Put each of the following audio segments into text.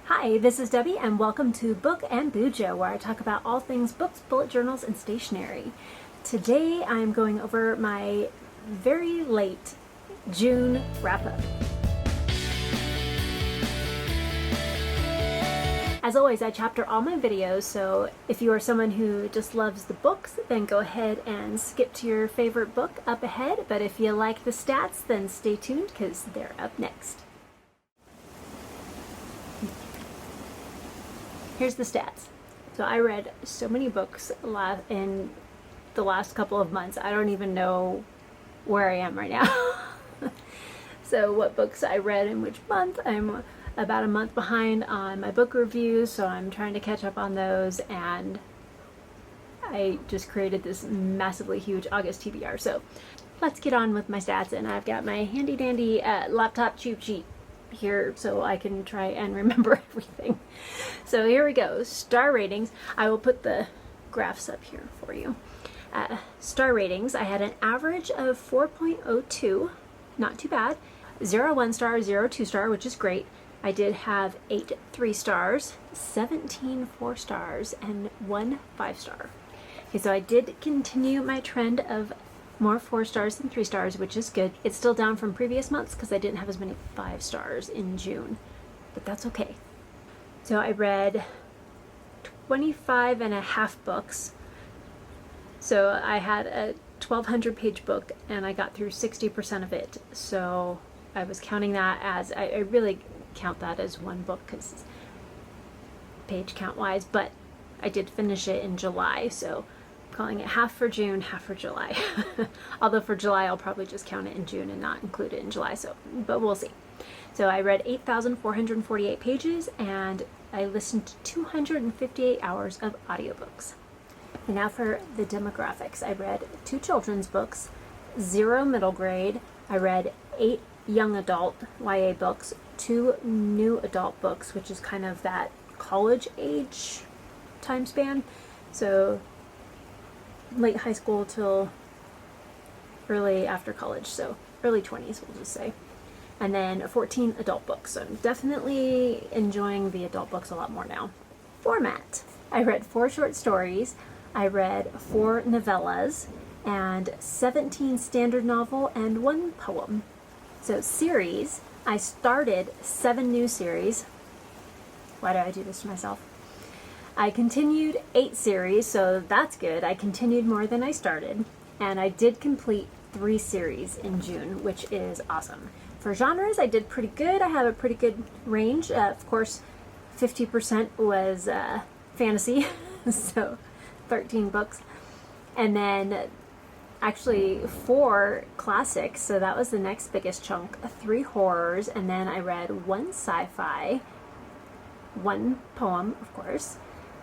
Hi, this is Debbie and welcome to Book and Bujo, where I talk about all things books, bullet journals, and stationery. Today I'm going over my very late June wrap-up. As always, I chapter all my videos, so if you are someone who just loves the books, then go ahead and skip to your favorite book up ahead, but if you like the stats, then stay tuned because they're up next. Here's the stats. So I read so many books in the last couple of months, I don't even know where I am right now. So what books I read in which month, I'm about a month behind on my book reviews, so I'm trying to catch up on those, and I just created this massively huge August TBR. So let's get on with my stats, and I've got my handy dandy laptop cheat sheet here so I can try and remember everything. So here we go. Star ratings. I will put the graphs up here for you. Star ratings. I had an average of 4.02, not too bad. 0 1-star, 0 2-star, which is great. I did have 8 3-stars, 17 4-stars, and 1 5-star. Okay, so I did continue my trend of more 4-stars than 3-stars, which is good. It's still down from previous months because I didn't have as many 5-stars in June, but that's okay. So I read 25.5 books. So I had a 1,200-page book and I got through 60% of it. So I was counting that as, I really count that as one book because page count wise, but I did finish it in July, so I'm calling it half for June, half for July. Although for July I'll probably just count it in June and not include it in July, so but we'll see. So I read 8,448 pages and I listened to 258 hours of audiobooks. And now for the demographics. I read 2 children's books, 0 middle grade. I read 8 young adult YA books, 2 new adult books, which is kind of that college age time span. So late high school till early after college, so early 20s, we'll just say. And then 14 adult books. So I'm definitely enjoying the adult books a lot more now. Format. I read 4 short stories. I read 4 novellas and 17 standard novel and 1 poem. So series, I started 7 new series. Why do I do this to myself? I continued 8 series, so that's good. I continued more than I started, and I did complete 3 series in June, which is awesome. For genres, I did pretty good. I have a pretty good range. Of course, 50% was fantasy, so 13 books. And then actually 4 classics, so that was the next biggest chunk. 3 horrors, and then I read 1 sci-fi, 1 poem, of course,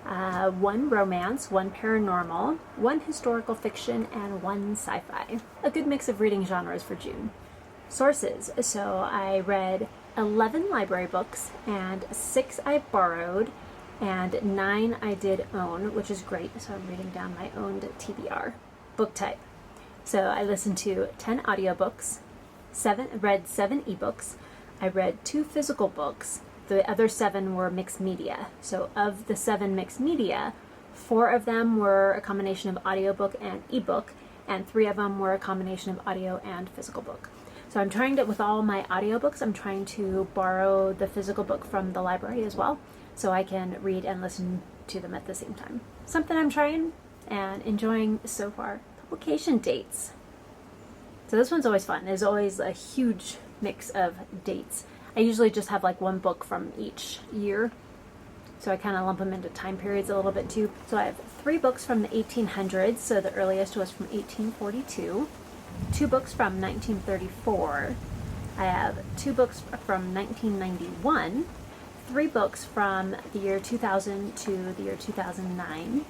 1 romance, 1 paranormal, 1 historical fiction, and 1 sci-fi. A good mix of reading genres for June. Sources. So I read 11 library books, and 6 I borrowed, and 9 I did own, which is great. So I'm reading down my owned TBR. Book type. So I listened to 10 audiobooks, read 7 ebooks. I read 2 physical books. The other 7 were mixed media. So of the 7 mixed media, 4 of them were a combination of audiobook and ebook, and 3 of them were a combination of audio and physical book. So I'm trying to, with all my audiobooks, I'm trying to borrow the physical book from the library as well, so I can read and listen to them at the same time. Something I'm trying and enjoying so far. Publication dates. So this one's always fun. There's always a huge mix of dates. I usually just have like 1 book from each year, so I kind of lump them into time periods a little bit too. So I have 3 books from the 1800s, so the earliest was from 1842, 2 books from 1934, I have 2 books from 1991, 3 books from the year 2000 to the year 2009,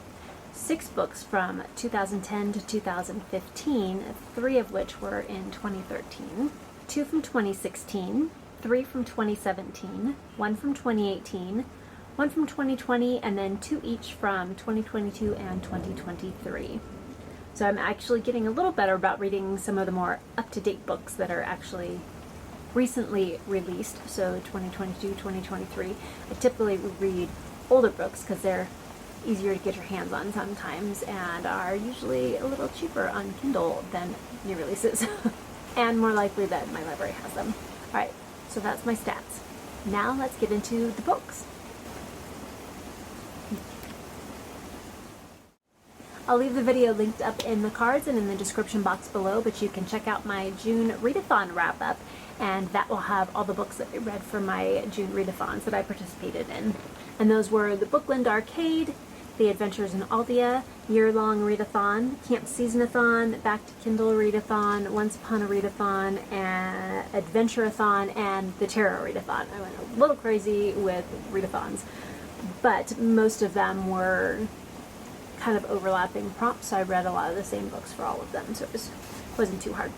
6 books from 2010 to 2015, 3 of which were in 2013, 2 from 2016, 3 from 2017, 1 from 2018, 1 from 2020, and then 2 each from 2022 and 2023. So I'm actually getting a little better about reading some of the more up-to-date books that are actually recently released, so 2022, 2023. I typically read older books because they're easier to get your hands on sometimes and are usually a little cheaper on Kindle than new releases and more likely that my library has them. Alright, so that's my stats. Now let's get into the books. I'll leave the video linked up in the cards and in the description box below, but you can check out my June Readathon wrap-up, and that will have all the books that I read for my June Readathons that I participated in. And those were the Bookland Arcade, The Adventures in Aldia, Year-Long Readathon, Camp Seasonathon, Back to Kindle Readathon, Once Upon a Readathon, and Adventure-a-thon, and the Tarot Readathon. I went a little crazy with readathons, but most of them were kind of overlapping prompts, so I read a lot of the same books for all of them, so it wasn't too hard.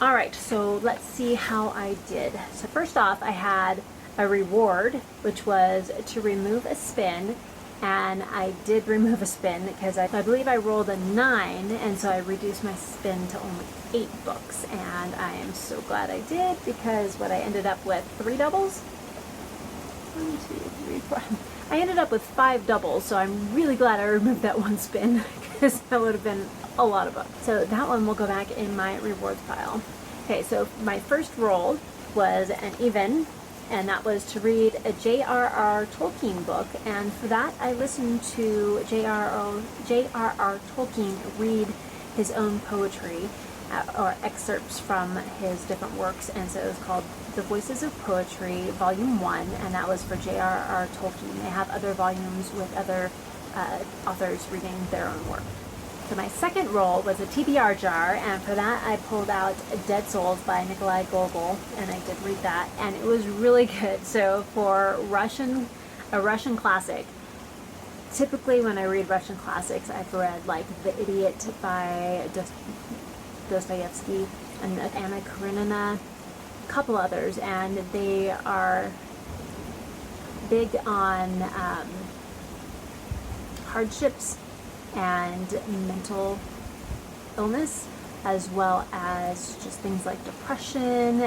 Alright, so let's see how I did. So first off, I had a reward, which was to remove a spin, and I did remove a spin because I believe I rolled a 9, and so I reduced my spin to only 8 books, and I am so glad I did because what I ended up with 3 doubles? 1, 2, 3, 4. I ended up with 5 doubles, so I'm really glad I removed that 1 spin because that would have been a lot of books. So that one will go back in my rewards pile. Okay, so my first roll was an even, and that was to read a J.R.R. Tolkien book, and for that I listened to J.R.R. Tolkien read his own poetry or excerpts from his different works, and so it was called The Voices of Poetry, Volume 1, and that was for J.R.R. Tolkien. They have other volumes with other authors reading their own work. So my second roll was a TBR jar, and for that I pulled out Dead Souls by Nikolai Gogol, and I did read that, and it was really good. So for a Russian classic, typically when I read Russian classics, I've read like The Idiot by Dostoevsky and Anna Karenina, a couple others, and they are big on hardships and mental illness, as well as just things like depression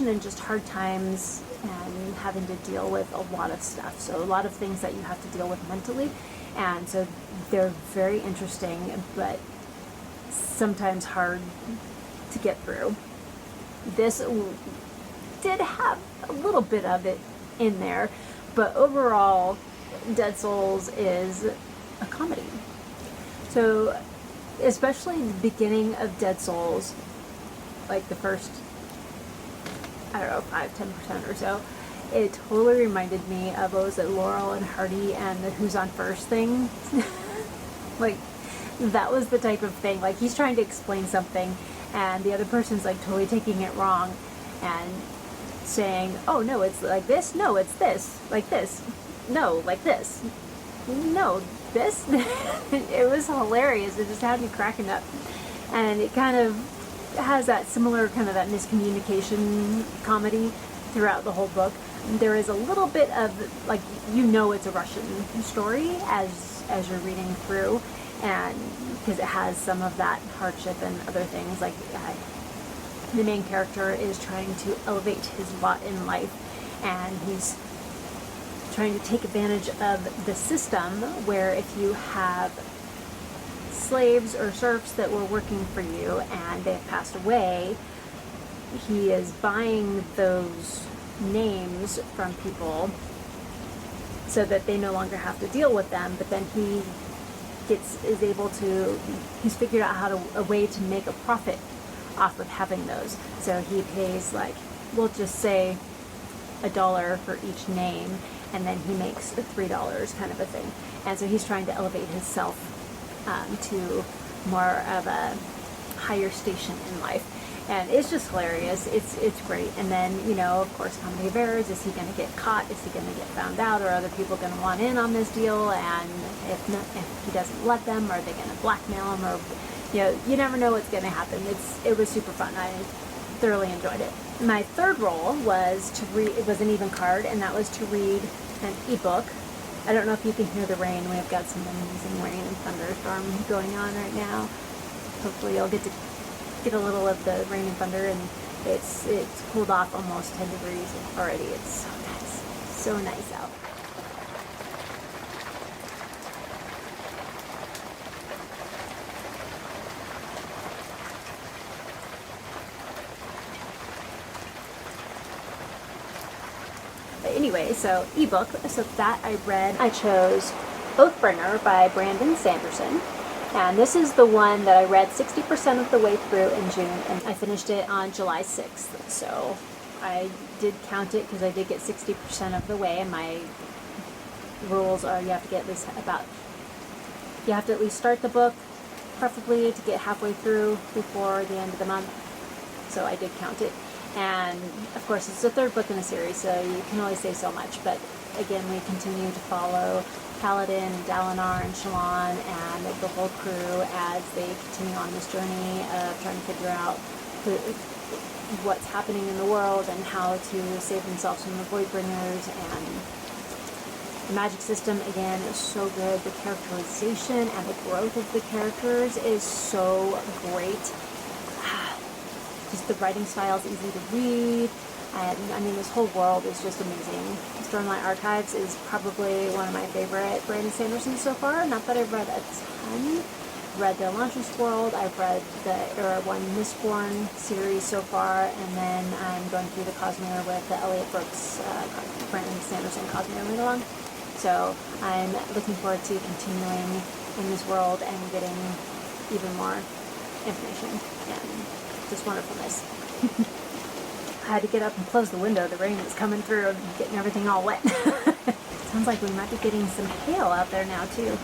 and just hard times and having to deal with a lot of stuff. So a lot of things that you have to deal with mentally, and so they're very interesting, but sometimes hard to get through. This did have a little bit of it in there, but overall Dead Souls is a comedy. So especially the beginning of Dead Souls, like the first, I don't know, 5-10% or so, it totally reminded me of, what was it, Laurel and Hardy and the Who's on First thing. Like, that was the type of thing. Like, he's trying to explain something and the other person's like totally taking it wrong and saying, oh no, it's like this, no, it's this, like this, no, like this, no, this. It was hilarious. It just had me cracking up, and it kind of has that similar kind of that miscommunication comedy throughout the whole book. There is a little bit of, like, you know, it's a Russian story as you're reading through, and because it has some of that hardship and other things, like the main character is trying to elevate his lot in life, and he's trying to take advantage of the system where if you have slaves or serfs that were working for you and they have passed away, he is buying those names from people so that they no longer have to deal with them, but then he's figured out a way to make a profit off of having those. So he pays, like, we'll just say $1 for each name, and then he makes $3 kind of a thing. And so he's trying to elevate himself to more of a higher station in life. And it's just hilarious. It's great. And then, you know, of course, comedy of errors. Is he going to get caught? Is he going to get found out? Are other people going to want in on this deal? And if he doesn't let them, are they going to blackmail him? Or, you know, you never know what's going to happen. It was super fun. I thoroughly enjoyed it. My third role was to read. It was an even card, and that was to read an ebook. I don't know if you can hear the rain. We've got some amazing rain and thunderstorm going on right now. Hopefully you'll get to get a little of the rain and thunder, and it's cooled off almost 10 degrees already. It's so nice out. But anyway, so ebook, so that I chose Oathbringer by Brandon Sanderson. And this is the one that I read 60% of the way through in June, and I finished it on July 6th. So I did count it because I did get 60% of the way, and my rules are you have to at least start the book, preferably to get halfway through before the end of the month. So I did count it. And of course it's the third book in the series, so you can only say so much, but again we continue to follow Paladin and Dalinar and Shallan and the whole crew as they continue on this journey of trying to figure out what's happening in the world and how to save themselves from the Voidbringers. And the magic system, again, is so good. The characterization and the growth of the characters is so great. Just the writing style is easy to read. I mean, this whole world is just amazing. Stormlight Archives is probably one of my favorite Brandon Sanderson so far. Not that I've read a ton. I've read the Launcher's World, I've read the Era 1 Mistborn series so far, and then I'm going through the Cosmere with the Elliot Brooks, Brandon Sanderson Cosmere Readalong. So I'm looking forward to continuing in this world and getting even more information and just wonderfulness. I had to get up and close the window. The rain was coming through and getting everything all wet. Sounds like we might be getting some hail out there now too.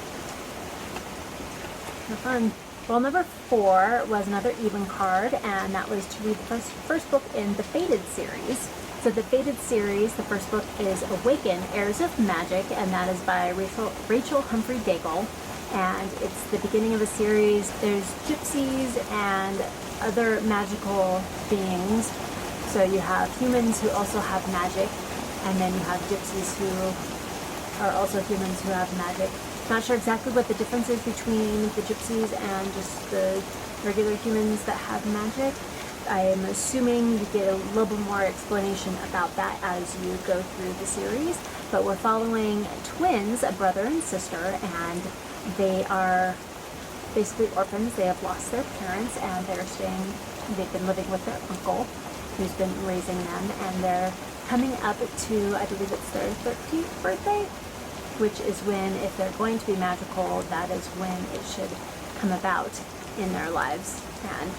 Fun. Well, number 4 was another even card, and that was to read the first book in the Fated series. So the Fated series, the first book is Awaken, Heirs of Magic, and that is by Rachel Humphrey Gale. And it's the beginning of a series. There's gypsies and other magical beings. So you have humans who also have magic, and then you have gypsies who are also humans who have magic. Not sure exactly what the difference is between the gypsies and just the regular humans that have magic. I'm assuming you get a little bit more explanation about that as you go through the series. But we're following twins, a brother and sister, and they are basically orphans. They have lost their parents, and they've been living with their uncle, who's been raising them, and they're coming up to, I believe it's their 13th birthday, which is when, if they're going to be magical, that is when it should come about in their lives and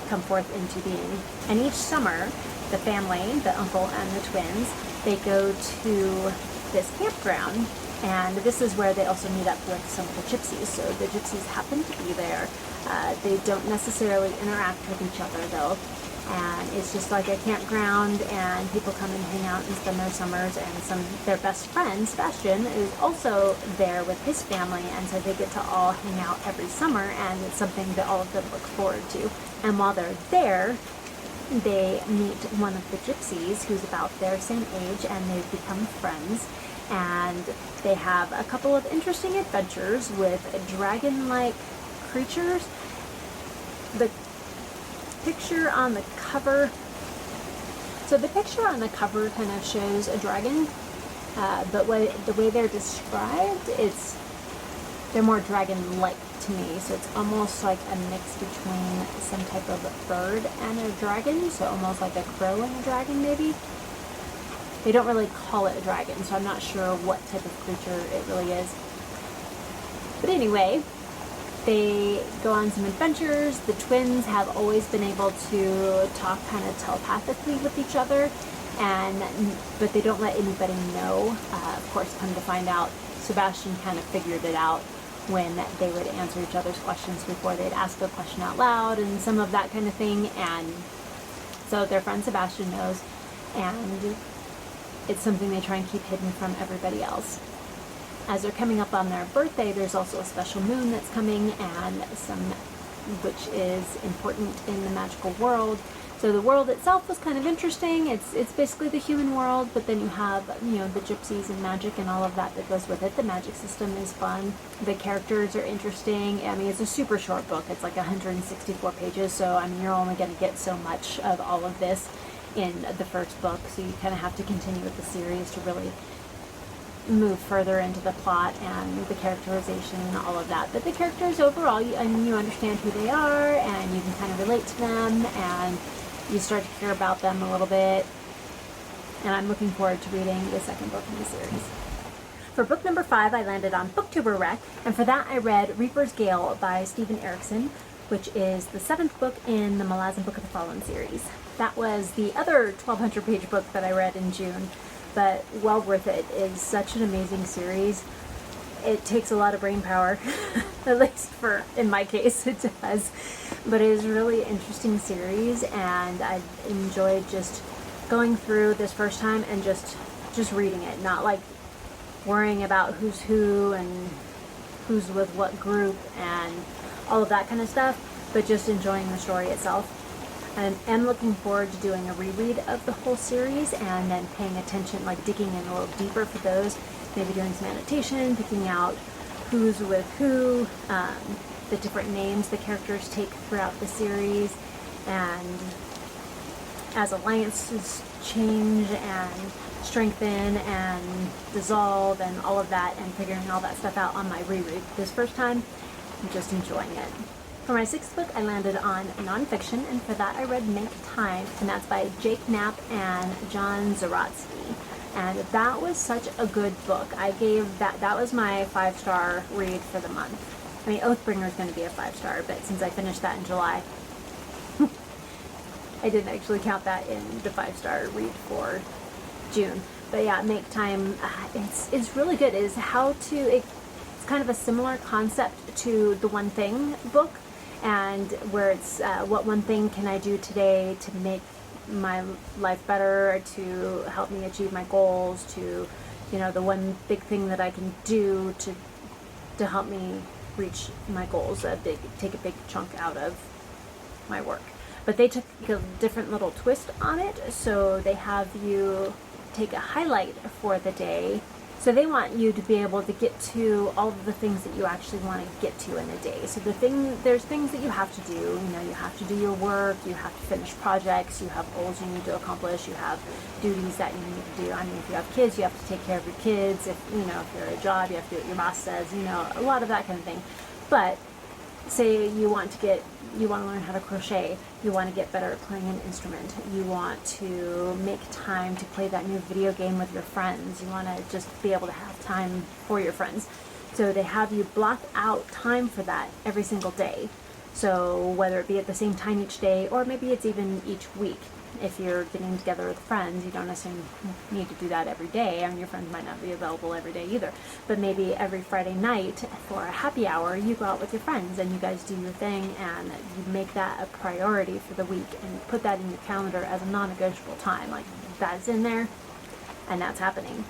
come forth into being. And each summer, the family, the uncle and the twins, they go to this campground, and this is where they also meet up with some of the gypsies. So the gypsies happen to be there. They don't necessarily interact with each other though. And it's just like a campground, and people come and hang out and spend their summers, and their best friend, Sebastian, is also there with his family, and so they get to all hang out every summer, and it's something that all of them look forward to. And while they're there, they meet one of the gypsies who's about their same age, and they've become friends, and they have a couple of interesting adventures with dragon-like creatures. The picture on the cover, so the picture on the cover kind of shows a dragon, but the way they're described, they're more dragon-like to me, so it's almost like a mix between some type of bird and a dragon, so almost like a crow and a dragon maybe. They don't really call it a dragon, so I'm not sure what type of creature it really is. But anyway, they go on some adventures. The twins have always been able to talk kind of telepathically with each other, but they don't let anybody know. Of course, come to find out, Sebastian kind of figured it out when they would answer each other's questions before they'd ask a question out loud and some of that kind of thing. And so their friend Sebastian knows, and it's something they try and keep hidden from everybody else. As they're coming up on their birthday, there's also a special moon that's coming, and which is important in the magical world. So the world itself was kind of interesting. It's basically the human world, but then you have, you know, the gypsies and magic and all of that that goes with it. The magic system is fun. The characters are interesting. I mean, it's a super short book. It's like 164 pages, so I mean, you're only going to get so much of all of this in the first book, so you kind of have to continue with the series to really move further into the plot and the characterization and all of that. But the characters overall, you understand who they are, and you can kind of relate to them, and you start to care about them a little bit. And I'm looking forward to reading the second book in the series. For book number 5, I landed on Booktuber Rec, and for that I read Reaper's Gale by Stephen Erickson, which is the 7th book in the Malazan Book of the Fallen series. That was the other 1,200 page book that I read in June, but well worth it. It's such an amazing series. It takes a lot of brain power, at least in my case it does, but it is a really interesting series, and I've enjoyed just going through this first time and just reading it, not like worrying about who's who and who's with what group and all of that kind of stuff, but just enjoying the story itself. And I'm looking forward to doing a reread of the whole series and then paying attention, like digging in a little deeper for those, maybe doing some annotation, picking out who's with who, the different names the characters take throughout the series, and as alliances change and strengthen and dissolve and all of that, and figuring all that stuff out on my reread this first time. I'm just enjoying it. For my 6th book, I landed on nonfiction, and for that I read Make Time, and that's by Jake Knapp and John Zaratsky. And that was such a good book. I gave that was my 5-star read for the month. I mean, Oathbringer is going to be a 5-star, but since I finished that in July, I didn't actually count that in the 5-star read for June. But yeah, Make Time, it's really good. It's kind of a similar concept to the One Thing book, and where it's what one thing can I do today to make my life better, to help me achieve my goals, to, you know, the one big thing that I can do to help me reach my goals, take a big chunk out of my work. But they took a different little twist on it, so they have you take a highlight for the day. So they want you to be able to get to all of the things that you actually want to get to in a day. So there's things that you have to do. You know, you have to do your work, you have to finish projects, you have goals you need to accomplish, you have duties that you need to do. I mean, if you have kids, you have to take care of your kids. If you're at a job, you have to do what your boss says, you know, a lot of that kind of thing. But say you want to learn how to crochet, you want to get better at playing an instrument, you want to make time to play that new video game with your friends, you want to just be able to have time for your friends. So they have you block out time for that every single day. So whether it be at the same time each day, or maybe it's even each week. If you're getting together with friends, you don't necessarily need to do that every day. I mean, your friends might not be available every day either. But maybe every Friday night for a happy hour, you go out with your friends and you guys do your thing, and you make that a priority for the week and put that in your calendar as a non-negotiable time. Like, that's in there and that's happening.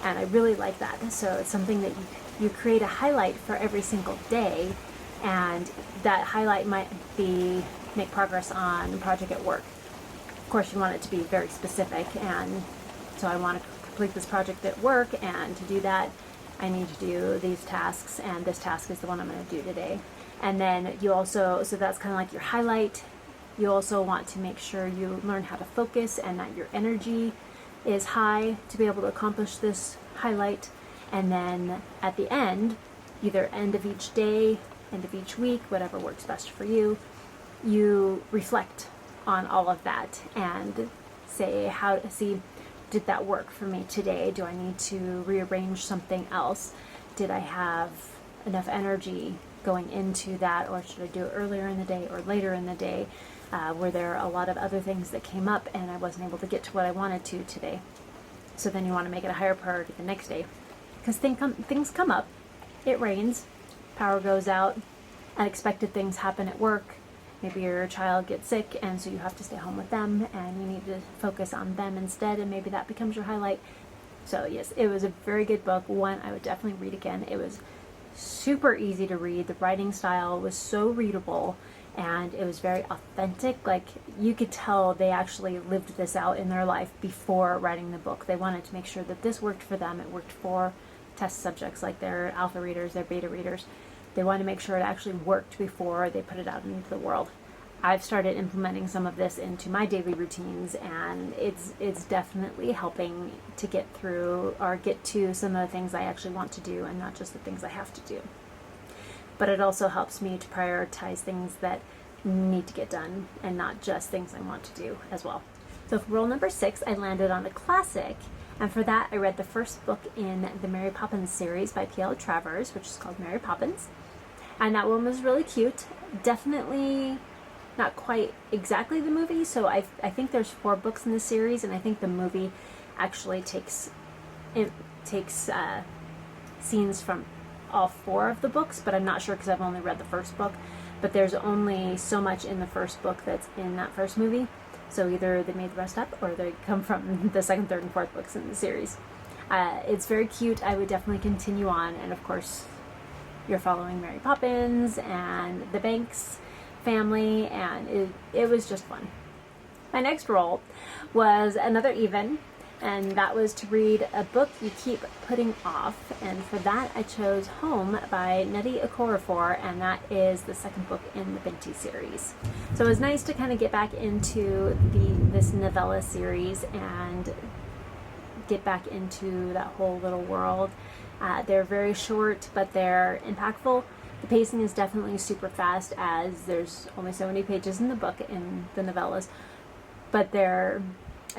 And I really like that. So it's something that you create a highlight for every single day, and that highlight might be make progress on a project at work. Of course, you want it to be very specific, and so I want to complete this project at work, and to do that I need to do these tasks, and this task is the one I'm going to do today. And then you also, so that's kind of like your highlight. You also want to make sure you learn how to focus and that your energy is high to be able to accomplish this highlight. And then at the end, either end of each day, end of each week, whatever works best for you, you reflect on all of that and say, did that work for me today? Do I need to rearrange something else? Did I have enough energy going into that, or should I do it earlier in the day or later in the day? Were there a lot of other things that came up and I wasn't able to get to what I wanted to today? So then you want to make it a higher priority the next day, because things come up. It rains, power goes out, unexpected things happen at work. Maybe your child gets sick, and so you have to stay home with them, and you need to focus on them instead, and maybe that becomes your highlight. So yes, it was a very good book, one I would definitely read again. It was super easy to read. The writing style was so readable, and it was very authentic. Like, you could tell they actually lived this out in their life before writing the book. They wanted to make sure that this worked for them. It worked for test subjects like their alpha readers, their beta readers. They wanted to make sure it actually worked before they put it out into the world. I've started implementing some of this into my daily routines, and it's definitely helping to get through or get to some of the things I actually want to do and not just the things I have to do. But it also helps me to prioritize things that need to get done and not just things I want to do as well. So for rule number 6, I landed on a classic, and for that I read the first book in the Mary Poppins series by P.L. Travers, which is called Mary Poppins. And that one was really cute. Definitely not quite exactly the movie, so I think there's 4 books in the series, and I think the movie actually takes scenes from all 4 of the books, but I'm not sure because I've only read the first book. But there's only so much in the first book that's in that first movie, so either they made the rest up or they come from the second, third, and fourth books in the series. It's very cute. I would definitely continue on, and of course you're following Mary Poppins and the Banks family, and it was just fun. My next role was another even, and that was to read a book you keep putting off, and for that I chose Home by Nnedi Okorafor, and that is the second book in the Binti series. So it was nice to kind of get back into this novella series and get back into that whole little world. They're very short, but they're impactful. The pacing is definitely super fast, as there's only so many pages in the book in the novellas, but I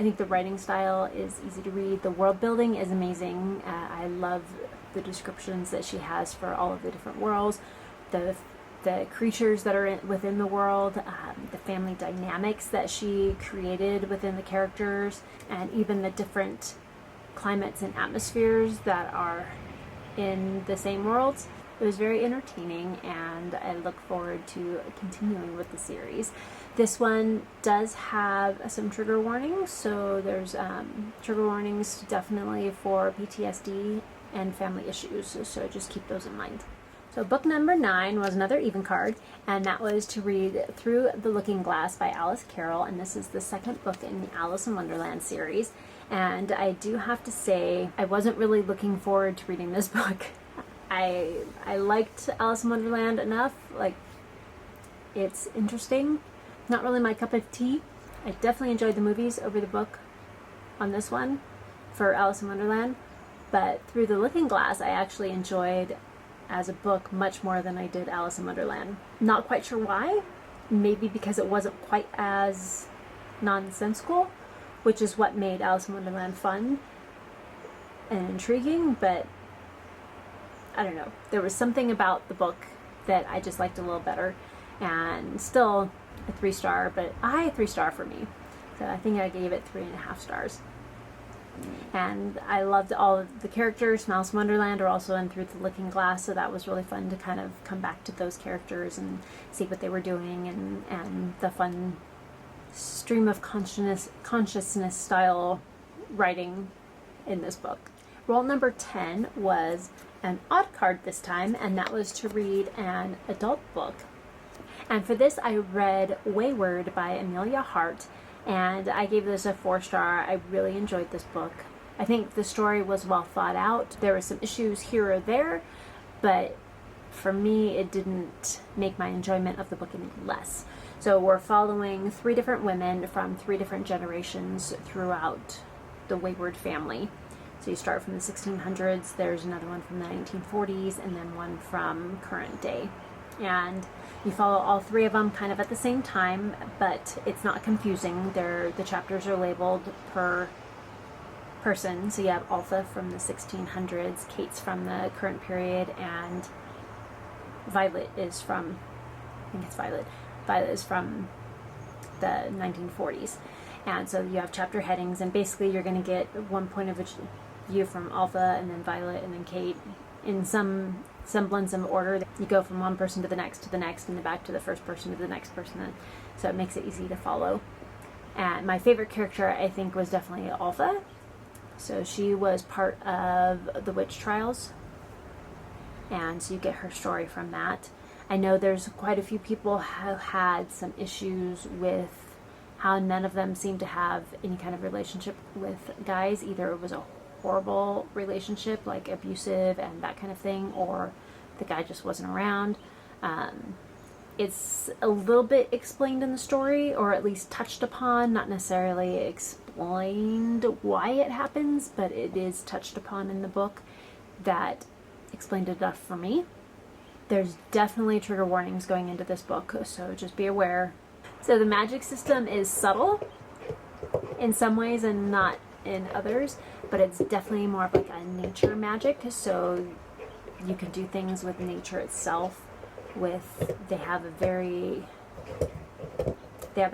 think the writing style is easy to read. The world building is amazing. I love the descriptions that she has for all of the different worlds, the creatures that are within the world, the family dynamics that she created within the characters, and even the different climates and atmospheres that are in the same worlds. It was very entertaining, and I look forward to continuing with the series. This one does have some trigger warnings, so there's trigger warnings definitely for PTSD and family issues, so just keep those in mind. So book number 9 was another even card, and that was to read Through the Looking Glass by Alice Carroll, and this is the second book in the Alice in Wonderland series. And I do have to say, I wasn't really looking forward to reading this book. I liked Alice in Wonderland enough, like, it's interesting. Not really my cup of tea. I definitely enjoyed the movies over the book on this one for Alice in Wonderland, but Through the Looking Glass I actually enjoyed as a book much more than I did Alice in Wonderland. Not quite sure why. Maybe because it wasn't quite as nonsensical, which is what made Alice in Wonderland fun and intriguing, but I don't know. There was something about the book that I just liked a little better, and still a 3-star, but a high 3-star for me. So I think I gave it 3.5 stars. And I loved all of the characters from Alice in Wonderland are also in Through the Looking Glass, so that was really fun to kind of come back to those characters and see what they were doing, and the fun stream of consciousness style writing in this book. Role number 10 was an odd card this time, and that was to read an adult book. And for this I read Weyward by Amelia Hart, and I gave this a 4-star. I really enjoyed this book. I think the story was well thought out. There were some issues here or there, but for me it didn't make my enjoyment of the book any less. So we're following 3 different women from 3 different generations throughout the Weyward family. So you start from the 1600s, there's another one from the 1940s, and then one from current day. And you follow all 3 of them kind of at the same time, but it's not confusing. The chapters are labeled per person. So you have Alpha from the 1600s, Kate's from the current period, and Violet is from, I think it's Violet. Violet is from the 1940s. And so you have chapter headings, and basically you're going to get one point of view from Alpha, and then Violet, and then Kate, in some semblance of order. You go from one person to the next, and then back to the first person to the next person, so it makes it easy to follow. And my favorite character, I think, was definitely Alpha. So she was part of the witch trials, and so you get her story from that. I know there's quite a few people have had some issues with how none of them seem to have any kind of relationship with guys. Either it was a horrible relationship, like abusive and that kind of thing, or the guy just wasn't around. It's a little bit explained in the story, or at least touched upon, not necessarily explained why it happens, but it is touched upon in the book that explained enough for me. There's definitely trigger warnings going into this book, so just be aware. So the magic system is subtle in some ways and not in others, but it's definitely more of like a nature magic, so you can do things with nature itself. They have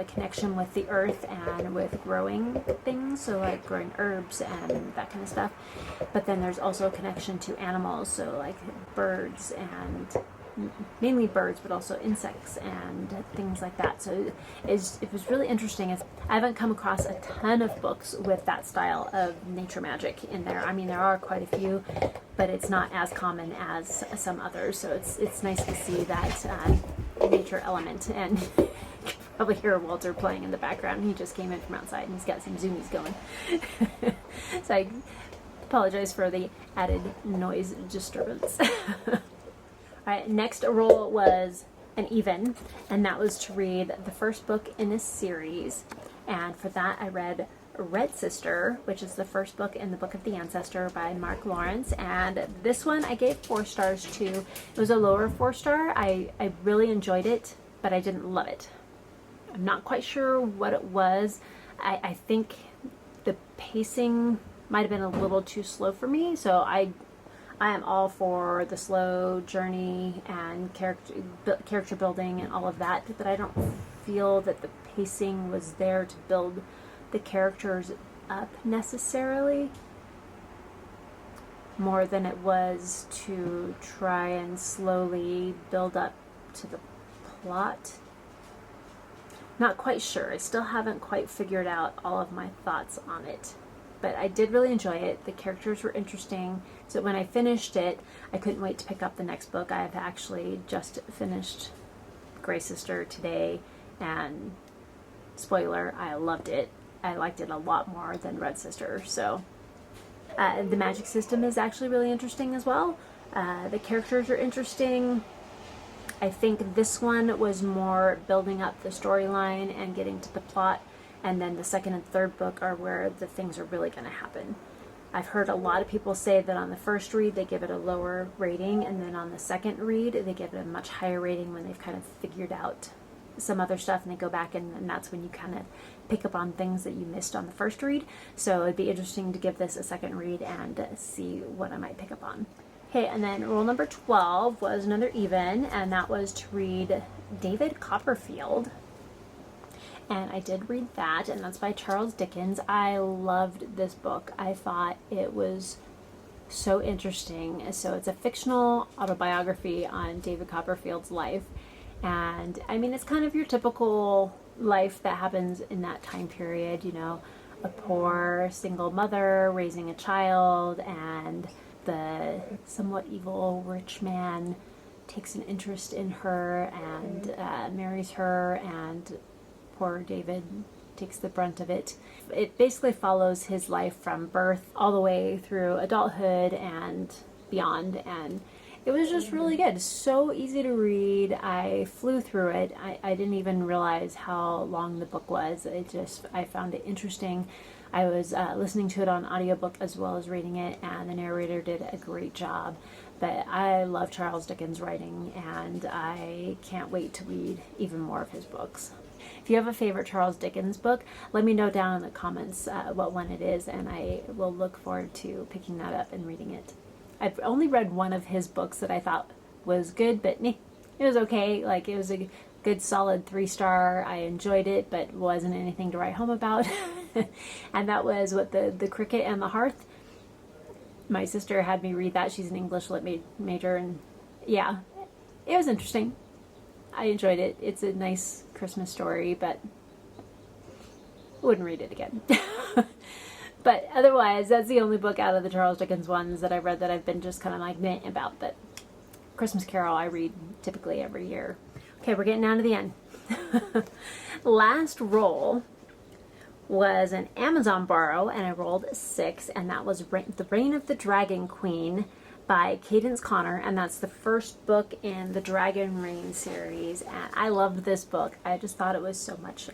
a connection with the earth and with growing things, so like growing herbs and that kind of stuff. But then there's also a connection to animals, so like birds, and mainly birds, but also insects and things like that. So it was really interesting. I haven't come across a ton of books with that style of nature magic in there. I mean, there are quite a few, but it's not as common as some others. So it's nice to see that nature element. And you can probably hear Walter playing in the background. He just came in from outside and he's got some zoomies going. So I apologize for the added noise disturbance. Alright, next roll was an even, and that was to read the first book in a series. And for that I read Red Sister, which is the first book in the Book of the Ancestor by Mark Lawrence. And this one I gave 4 stars to. It was a lower 4-star. I really enjoyed it, but I didn't love it. I'm not quite sure what it was. I think the pacing might have been a little too slow for me, so I am all for the slow journey and character building and all of that, but I don't feel that the pacing was there to build the characters up necessarily, more than it was to try and slowly build up to the plot. Not quite sure. I still haven't quite figured out all of my thoughts on it. But I did really enjoy it. The characters were interesting. So when I finished it, I couldn't wait to pick up the next book. I've actually just finished Grey Sister today, and spoiler, I loved it. I liked it a lot more than Red Sister. So the magic system is actually really interesting as well. The characters are interesting. I think this one was more building up the storyline and getting to the plot. And then the second and third book are where the things are really going to happen. I've heard a lot of people say that on the first read they give it a lower rating, and then on the second read they give it a much higher rating when they've kind of figured out some other stuff, and they go back and that's when you kind of pick up on things that you missed on the first read. So it'd be interesting to give this a second read and see what I might pick up on. Okay, and then rule number 12 was another even, and that was to read David Copperfield. And I did read that, and that's by Charles Dickens. I loved this book. I thought it was so interesting. So it's a fictional autobiography on David Copperfield's life. And I mean, it's kind of your typical life that happens in that time period, you know, a poor single mother raising a child, and the somewhat evil rich man takes an interest in her and marries her, and poor David takes the brunt of it. It basically follows his life from birth all the way through adulthood and beyond, and it was just really good. So easy to read. I flew through it. I didn't even realize how long the book was. I found it interesting. I was listening to it on audiobook as well as reading it, and the narrator did a great job. But I love Charles Dickens' writing, and I can't wait to read even more of his books. If you have a favorite Charles Dickens book, let me know down in the comments what one it is, and I will look forward to picking that up and reading it. I've only read one of his books that I thought was good, but it was okay. Like, it was a good solid 3-star. I enjoyed it, but wasn't anything to write home about. And that was the Cricket and the Hearth. My sister had me read that. She's an English lit major, and yeah, it was interesting. I enjoyed it. It's a nice Christmas story, but I wouldn't read it again. But otherwise, that's the only book out of the Charles Dickens ones that I've read that I've been just kind of like meh about. But Christmas Carol I read typically every year. Okay, we're getting down to the end. Last roll was an Amazon borrow, and I rolled 6, and that was The Reign of the Dragon Queen by Cadence Connor, and that's the first book in the Dragon Reign series, and I loved this book. I just thought it was so much,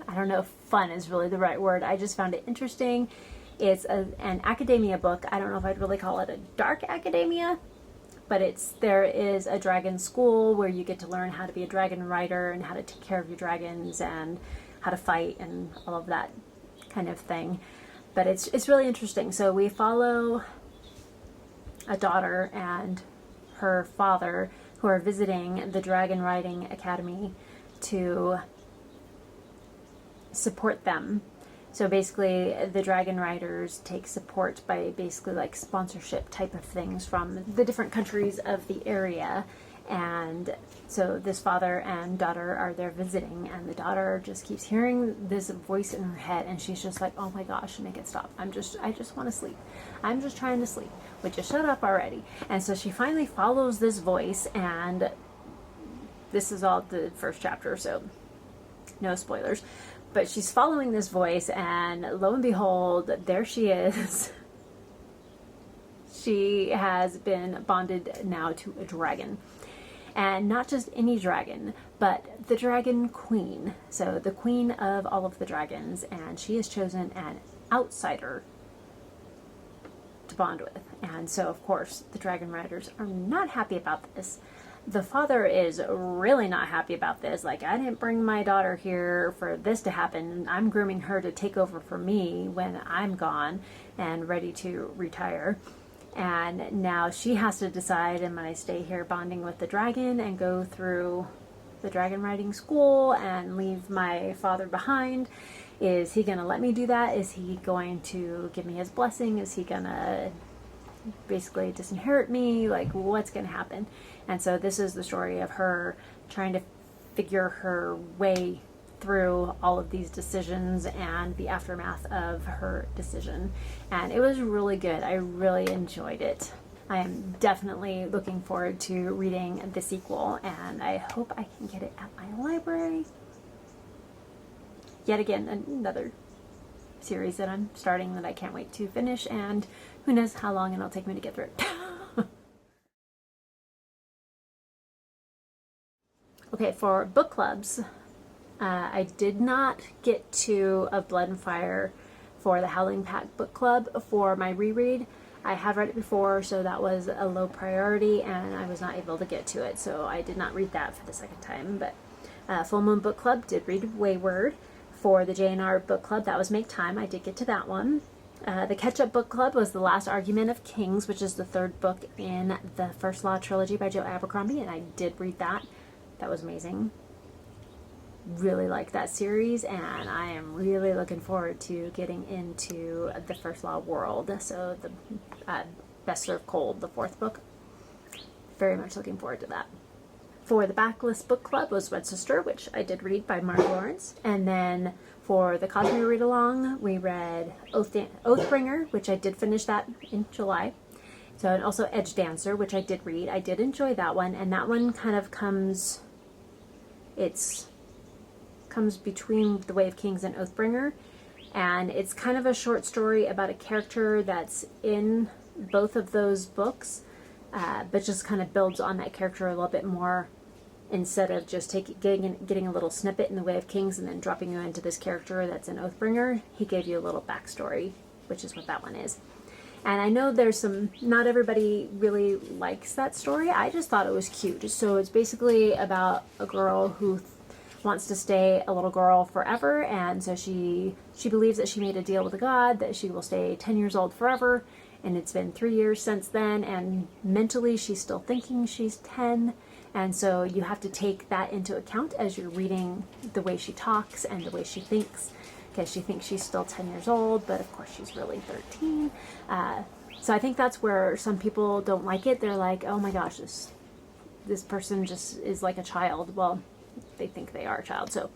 I don't know if fun is really the right word. I just found it interesting. It's an academia book. I don't know if I'd really call it a dark academia, but there is a dragon school where you get to learn how to be a dragon rider and how to take care of your dragons and how to fight and all of that kind of thing. But it's really interesting. So we follow a daughter and her father who are visiting the Dragon Riding Academy to support them. So basically the Dragon Riders take support by basically like sponsorship type of things from the different countries of the area. And so this father and daughter are there visiting, and the daughter just keeps hearing this voice in her head, and she's just like, oh my gosh, make it stop. I just want to sleep. I'm just trying to sleep. Would you shut up already? And so she finally follows this voice, and this is all the first chapter, so no spoilers. But she's following this voice, and lo and behold, there she is. She has been bonded now to a dragon. And not just any dragon, but the Dragon Queen. So the queen of all of the dragons, and she has chosen an outsider to bond with. And so, of course, the Dragon Riders are not happy about this. The father is really not happy about this. Like, I didn't bring my daughter here for this to happen. I'm grooming her to take over for me when I'm gone and ready to retire. And now she has to decide, am I stay here bonding with the dragon and go through the dragon riding school and leave my father behind? Is he going to let me do that? Is he going to give me his blessing? Is he going to basically disinherit me? Like, what's going to happen? And so this is the story of her trying to figure her way through all of these decisions and the aftermath of her decision. And it was really good. I really enjoyed it. I am definitely looking forward to reading the sequel, and I hope I can get it at my library. Yet again, another series that I'm starting that I can't wait to finish, and who knows how long it'll take me to get through it. Okay, for book clubs, I did not get to Of Blood and Fire for the Howling Pack book club for my reread. I have read it before, so that was a low priority, and I was not able to get to it, so I did not read that for the second time. But Full Moon Book Club did read Weyward. For the J&R book club, that was Make Time. I did get to that one. The Catchup book club was The Last Argument of Kings, which is the third book in the First Law trilogy by Joe Abercrombie, and I did read that. That was amazing. Really like that series, and I am really looking forward to getting into the First Law world. So the Best Served Cold, the fourth book. Very much looking forward to that. For the Backlist book club was Red Sister, which I did read by Mark Lawrence. And then for the Cosmere Readalong, we read Oathbringer, which I did finish that in July. So, and also Edge Dancer, which I did read. I did enjoy that one, and that one kind of comes between The Way of Kings and Oathbringer, and it's kind of a short story about a character that's in both of those books, but just kind of builds on that character a little bit more, instead of just getting a little snippet in The Way of Kings and then dropping you into this character that's in Oathbringer. He gave you a little backstory, which is what that one is. And I know not everybody really likes that story. I just thought it was cute. So it's basically about a girl who wants to stay a little girl forever, and so she believes that she made a deal with a god that she will stay 10 years old forever, and it's been 3 years since then, and mentally she's still thinking she's 10, and so you have to take that into account as you're reading the way she talks and the way she thinks, because she thinks she's still 10 years old, but of course she's really 13. So I think that's where some people don't like it. They're like, oh my gosh, this person just is like a child. Well, they think they are a child. So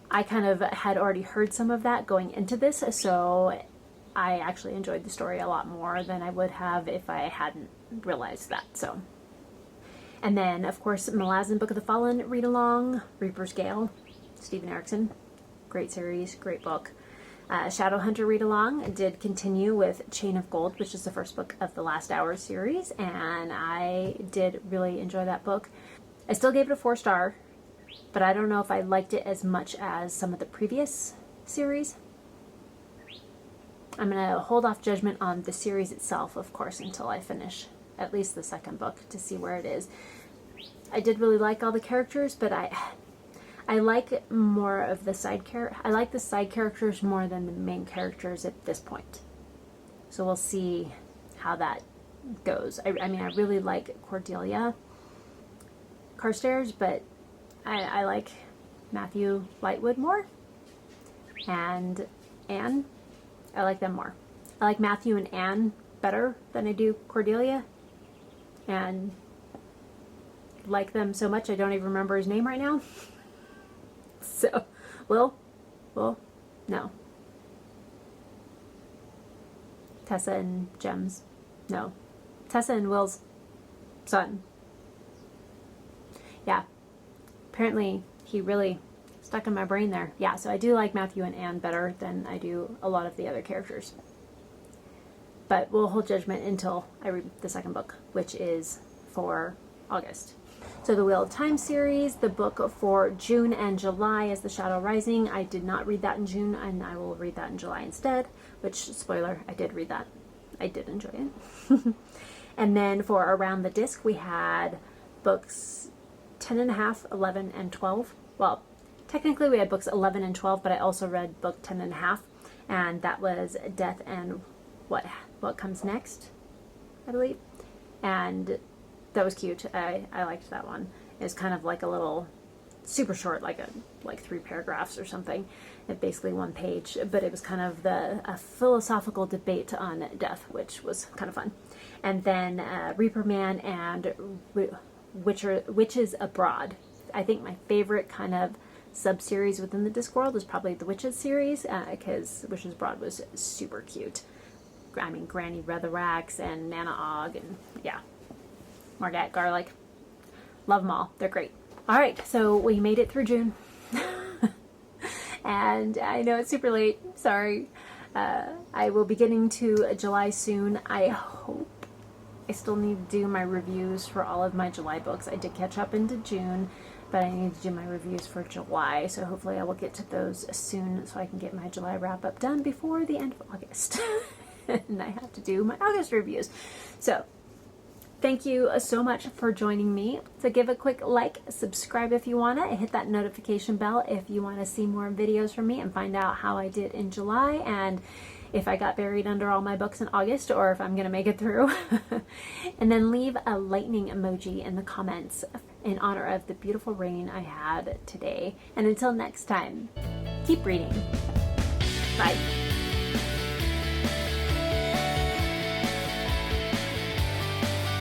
I kind of had already heard some of that going into this, so I actually enjoyed the story a lot more than I would have if I hadn't realized that. So And then, of course, Malazan Book of the Fallen Readalong, Reaper's Gale, Stephen Erickson. Great series, great book. Shadowhunter Readalong did continue with Chain of Gold, which is the first book of the Last Hour series, and I did really enjoy that book. I still gave it a 4-star, but I don't know if I liked it as much as some of the previous series. I'm going to hold off judgment on the series itself, of course, until I finish at least the second book to see where it is. I did really like all the characters, but I like more of the side characters. I like the side characters more than the main characters at this point. So we'll see how that goes. I mean, I really like Cordelia Carstairs, but I like Matthew Lightwood more. And Anne, I like them more. I like Matthew and Anne better than I do Cordelia. And like them so much I don't even remember his name right now. So, Will, no. Tessa and Gems, no. Tessa and Will's son. Yeah, apparently he really stuck in my brain there. Yeah, so I do like Matthew and Anne better than I do a lot of the other characters. But we'll hold judgment until I read the second book, which is for August. So the Wheel of Time series, the book for June and July is The Shadow Rising. I did not read that in June, and I will read that in July instead, which, spoiler, I did read that. I did enjoy it. And then for Around the Disc, we had books 10.5, 11, and 12. Well, technically we had books 11 and 12, but I also read book 10.5, and that was Death and What Comes Next, I believe. And that was cute. I liked that one. It was kind of like a little super short, like 3 paragraphs or something. It basically 1 page, but it was kind of a philosophical debate on death, which was kind of fun. And then Reaper Man and Witches Abroad. I think my favorite kind of sub-series within the Discworld is probably the Witches series, because Witches Abroad was super cute. I mean, Granny Weatherax and Nana Og, and yeah, Margat Garlic. Love them all. They're great. All right, so we made it through June. And I know it's super late. Sorry. I will be getting to July soon. I hope. I still need to do my reviews for all of my July books. I did catch up into June, but I need to do my reviews for July. So hopefully I will get to those soon so I can get my July wrap-up done before the end of August. And I have to do my August reviews. So thank you so much for joining me. So give a quick like, subscribe if you want to, hit that notification bell if you want to see more videos from me and find out how I did in July and if I got buried under all my books in August or if I'm going to make it through. And then leave a lightning emoji in the comments in honor of the beautiful rain I had today. And until next time, keep reading. Bye.